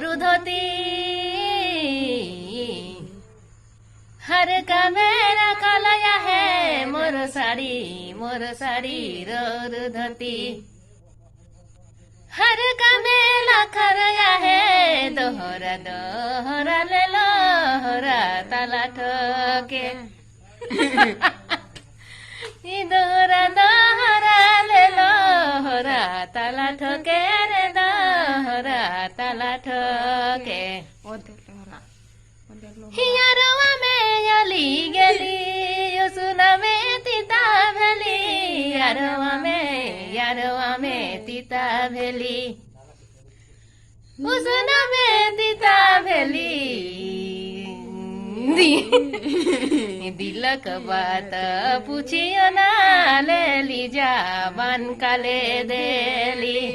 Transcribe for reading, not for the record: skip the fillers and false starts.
रुधती हर का मेरा कलया है मोर साड़ी रुधती हर का मेला खरया है दोहरा दोहरा ले लोहरा ताला ठोके दोहरा दोहरा ले लोहरा ताला ठोके रे दोहरा ताला ठोके हियारवा में यली गेली सुना में तीता भेली यारवा में तीता भेली उसना में तीता भेली दिलक बात पूछियो ना ले ली जा बन काले देली